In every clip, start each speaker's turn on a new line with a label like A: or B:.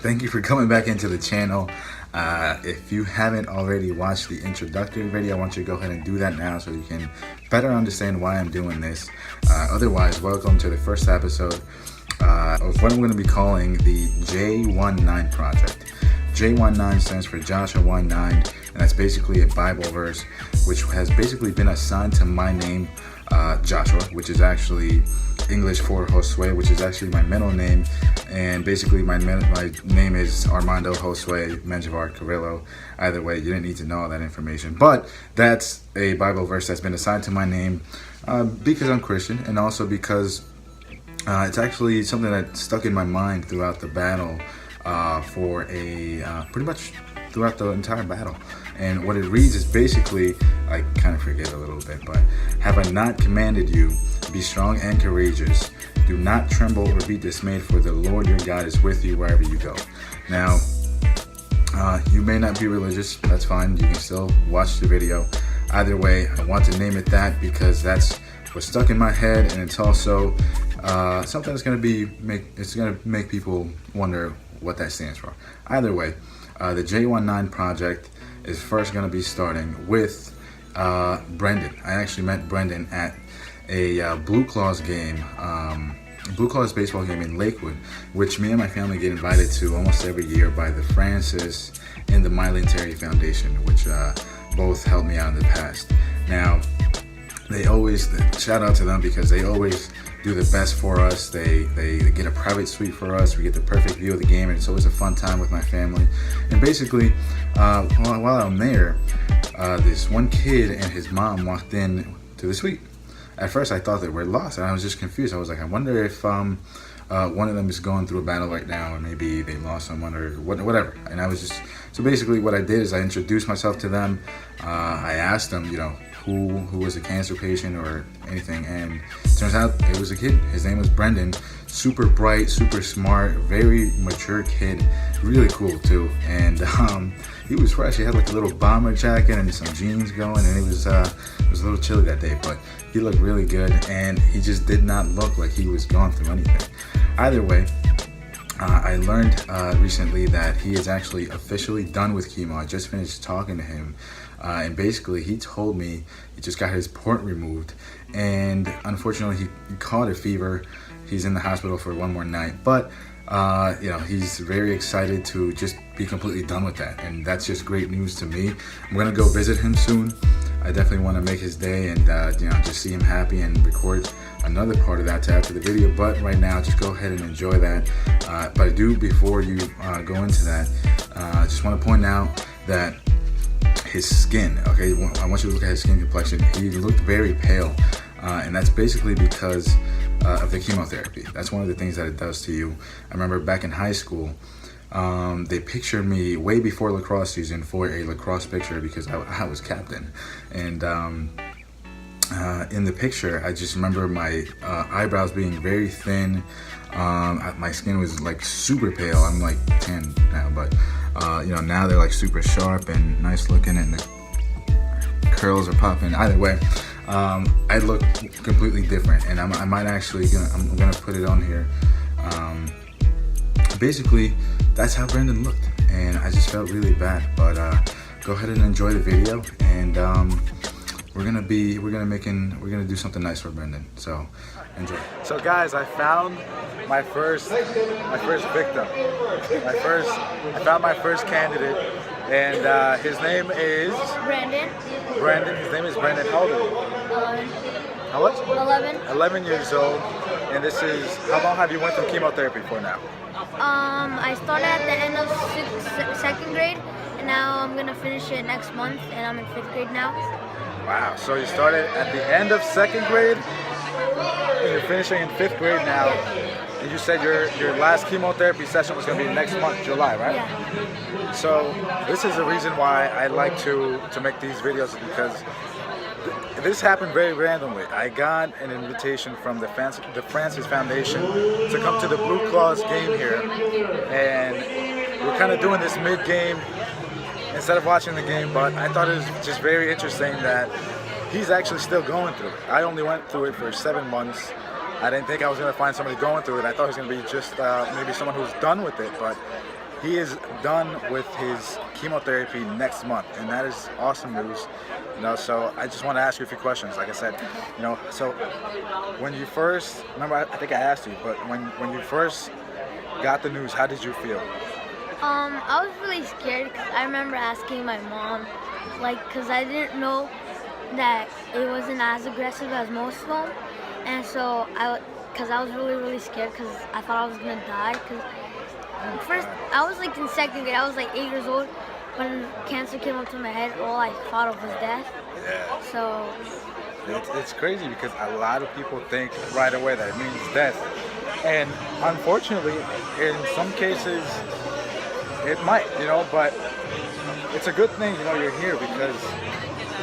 A: Thank you for coming back into the channel. If you haven't already watched the introductory video, I want you to go ahead and do that now so you can better understand why I'm doing this. Otherwise, welcome to the first episode of what I'm going to be calling the J-1 project. J-1 stands for Joshua 1:9, and that's basically a Bible verse which has basically been assigned to my name, Joshua, which is actually English for Josue, which is actually my middle name, and basically my name is Armando Josue Menjivar Carrillo. Either way, you didn't need to know all that information, but that's a Bible verse that's been assigned to my name because I'm Christian, and also because it's actually something that stuck in my mind throughout the battle for pretty much throughout the entire battle. And what it reads is basically, I kind of forget a little bit, but have I not commanded you, be strong and courageous, do not tremble or be dismayed, for the Lord your God is with you wherever you go. Now, you may not be religious, that's fine, you can still watch the video. Either way, I want to name it that because that's what's stuck in my head, and it's also something that's going to make people wonder what that stands for. Either way, the J-1 project is first going to be starting with Brendan. I actually met Brendan at a Blue Claws game, Blue Claws baseball game in Lakewood, which me and my family get invited to almost every year by the Francis and the Mylan Terry Foundation, which both helped me out in the past. Now, they always, shout out to them because they always do the best for us. They get a private suite for us. We get the perfect view of the game, and it's always a fun time with my family. And basically, while I'm there, this one kid and his mom walked in to the suite. At first, I thought they were lost, and I was just confused. I was like, I wonder if one of them is going through a battle right now, or maybe they lost someone, or whatever. And I was just, so basically what I did is I introduced myself to them. I asked them, who was a cancer patient or anything, and it turns out it was a kid. His name was Brendan. Super bright, super smart, very mature kid, really cool too. And he was fresh. He had like a little bomber jacket and some jeans going, and it was a little chilly that day, but he looked really good, and he just did not look like he was going through anything. Either way, I learned recently that he is actually officially done with chemo. I just finished talking to him, and basically he told me he just got his port removed, and unfortunately he caught a fever. He's in the hospital for one more night, but he's very excited to just be completely done with that, and that's just great news to me. I'm gonna go visit him soon. I definitely want to make his day and just see him happy and record another part of that to add to the video. But right now, just go ahead and enjoy that. But I do, before you go into that, I just want to point out that his skin, okay, I want you to look at his skin complexion. He looked very pale, and that's basically because of the chemotherapy. That's one of the things that it does to you. I remember back in high school, they pictured me way before lacrosse season for a lacrosse picture because I was captain. And in the picture, I just remember my eyebrows being very thin. My skin was like super pale. I'm like tan now, but now they're like super sharp and nice looking, and the curls are popping. Either way, I look completely different, and I might actually I'm gonna put it on here. Basically, that's how Brendan looked, and I just felt really bad. But go ahead and enjoy the video, and we're gonna do something nice for Brendan. So enjoy. So guys, I found my first victim. I found my first candidate, and his name is Brendan. His name is Brendan. How old are you?
B: 11.
A: How much?
B: 11.
A: 11 years old. And this is, how long have you went through chemotherapy for now?
B: I started at the end of second grade, and now I'm gonna finish it next month, and I'm in 5th grade now.
A: Wow, so you started at the end of 2nd grade, and you're finishing in 5th grade now. And you said your last chemotherapy session was gonna be next month, July, right?
B: Yeah.
A: So this is the reason why I like to make these videos, because this happened very randomly. I got an invitation from the Francis Foundation to come to the Blue Claws game here, and we're kind of doing this mid-game instead of watching the game, but I thought it was just very interesting that he's actually still going through it. I only went through it for 7 months. I didn't think I was going to find somebody going through it. I thought it was going to be just maybe someone who's done with it, but he is done with his chemotherapy next month, and that is awesome news. You know, so I just want to ask you a few questions. Like I said, you know, so when you first, remember, I think I asked you, but when you first got the news, how did you feel?
B: I was really scared because I remember asking my mom, like, because I didn't know that it wasn't as aggressive as most of them, and so because I was really scared because I thought I was gonna die. Because first I was like in second grade, I was like 8 years old when cancer came up to my head. All I thought of was death.
A: Yeah.
B: So
A: it's crazy because a lot of people think right away that it means death, and unfortunately, in some cases, it might, you know, but it's a good thing, you know, you're here because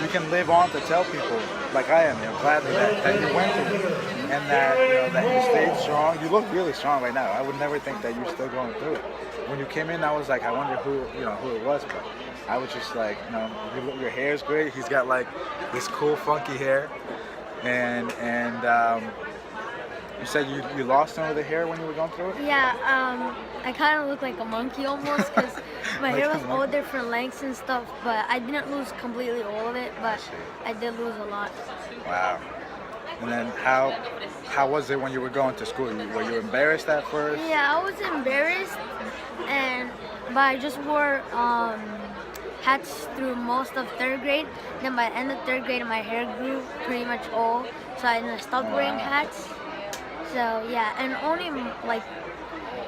A: you can live on to tell people, like I am, you know, gladly that you went through it and that, you know, that you stayed strong. You look really strong right now. I would never think that you're still going through it. When you came in, I was like, I wonder who it was, but I was just like, you know, your hair is great. He's got like this cool, funky hair, and you said you lost some of the hair when you were going through it?
B: yeah, I kind of look like a monkey almost because my
A: Like
B: hair
A: a
B: was all different lengths and stuff, but I didn't lose completely all of it, but I did lose a lot.
A: Wow. And then how was it when you were going to school? Were you embarrassed at first?
B: Yeah, I was embarrassed, but I just wore hats through most of third grade. Then by the end of third grade, my hair grew pretty much all, so I stopped wearing hats. So yeah, and only like,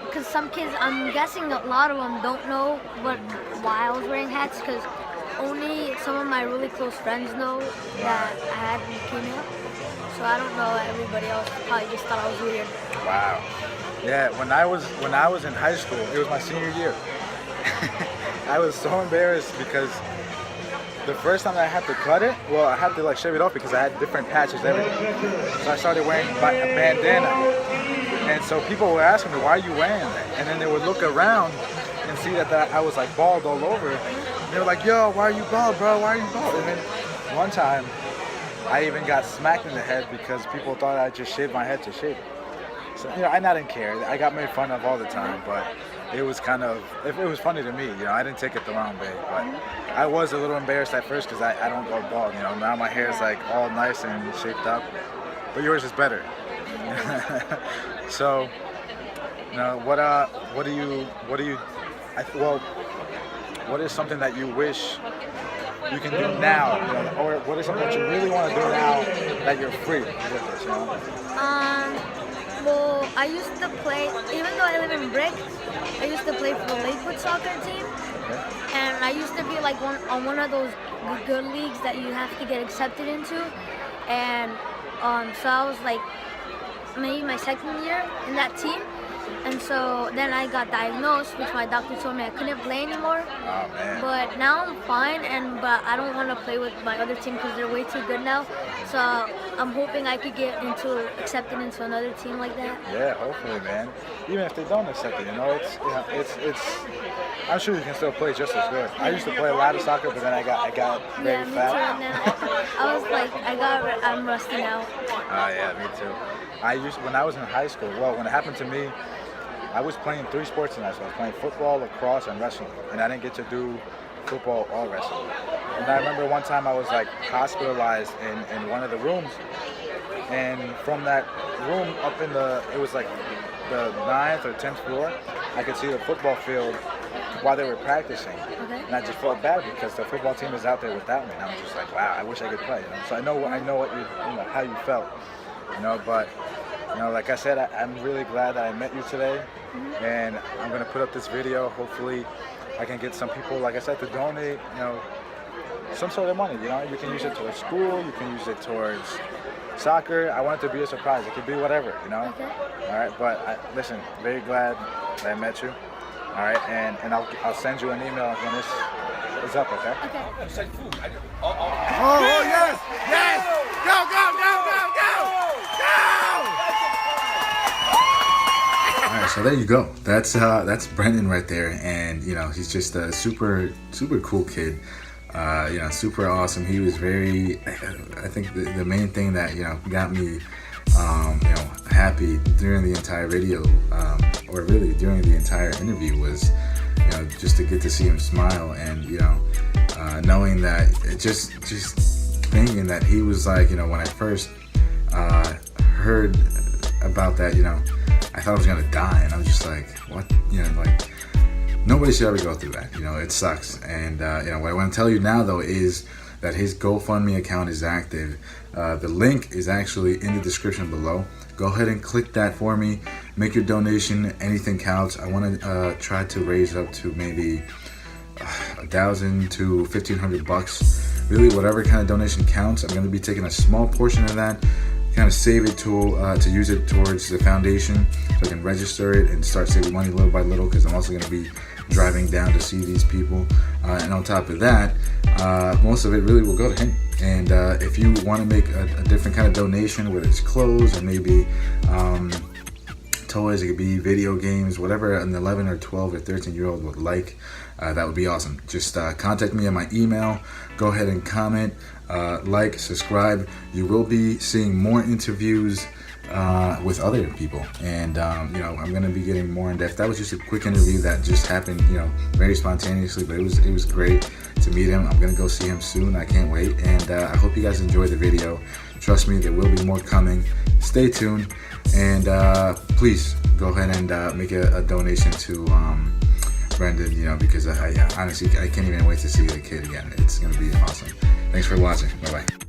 B: because some kids, I'm guessing a lot of them don't know why I was wearing hats, because only some of my really close friends know that I had leukemia. So I don't know, everybody else probably just thought I was weird.
A: Wow. Yeah, when I was in high school, it was my senior year. I was so embarrassed because the first time I had to cut it, well, I had to like shave it off because I had different patches everywhere. So I started wearing a bandana. And so people were asking me, why are you wearing that? And then they would look around and see that I was like bald all over. And they were like, yo, why are you bald, bro? Why are you bald? And then one time, I even got smacked in the head because people thought I just shaved my head to shave it. So, you know, I didn't care. I got made fun of all the time, but it was it was funny to me, you know, I didn't take it the wrong way, but I was a little embarrassed at first because I don't go bald, you know, now my hair is like all nice and shaped up, but yours is better. So, you know, what is something that you wish you can do now, you know, or what is something that you really want to do now that you're free with this, you know?
B: Well, I used to play, even though I live in Brick, I used to play for the Lakewood soccer team, and I used to be like on one of those good leagues that you have to get accepted into, and so I was like maybe my second year in that team, and so then I got diagnosed, which my doctor told me I couldn't play anymore.
A: Oh man.
B: But now I'm fine, but I don't want to play with my other team because they're way too good now. So I'm hoping I could get accepted into another team like that.
A: Yeah, hopefully, man. Even if they don't accept it, you know, it's. I'm sure you can still play just as good. I used to play a lot of soccer, but then I got very
B: Me too.
A: fat.
B: And then I was like, I'm rusty now.
A: Oh yeah, me too. When I was in high school. Well, when it happened to me, I was playing 3 sports in high school. I was playing football, lacrosse, and wrestling, and I didn't get to do football or wrestling. And I remember one time I was like hospitalized in one of the rooms, and from that room up it was like the 9th or 10th floor, I could see the football field while they were practicing.
B: Okay.
A: And I just felt bad because the football team is out there without me. And I was just like, wow, I wish I could play. You know? So I know what how you felt, you know. But you know, like I said, I'm really glad that I met you today, and I'm gonna put up this video. Hopefully, I can get some people, like I said, to donate, you know, some sort of money. You know, you can use it towards school, you can use it towards soccer. I want it to be a surprise. It could be whatever, you know.
B: Okay.
A: All right, but listen, very glad that I met you. All right, and I'll send you an email when this is up. Okay.
B: Okay.
A: Oh yes, yes! Go, go, go, go, go, go! All right, so there you go. That's Brendan right there, and you know he's just a super cool kid. You know, super awesome. He was very. I think the main thing that got me happy during the entire video, or really during the entire interview, was just to get to see him smile, and knowing that just thinking that he was like, when I first heard about that, I thought I was gonna die, and I was just like, what, like, nobody should ever go through that. It sucks. And what I want to tell you now, though, is that his GoFundMe account is active. The link is actually in the description below. Go ahead and click that for me. Make your donation. Anything counts. I want to try to raise up to maybe $1,000 to $1,500. Really, whatever kind of donation counts. I'm going to be taking a small portion of that, kind of save it to use it towards the foundation, so I can register it and start saving money little by little, because I'm also going to be driving down to see these people. And on top of that, most of it really will go to him. And if you want to make a different kind of donation, whether it's clothes or maybe toys, it could be video games, whatever an 11 or 12 or 13-year-old would like, that would be awesome. Just contact me on my email. Go ahead and comment, like, subscribe. You will be seeing more interviews with other people, and I'm going to be getting more in depth. That was just a quick interview that just happened, very spontaneously, but it was great to meet him. I'm going to go see him soon. I can't wait, and I hope you guys enjoyed the video. Trust me, there will be more coming. Stay tuned, and please go ahead and make a donation to Brendan, because I honestly, I can't even wait to see the kid again. It's going to be awesome. Thanks for watching. Bye-bye.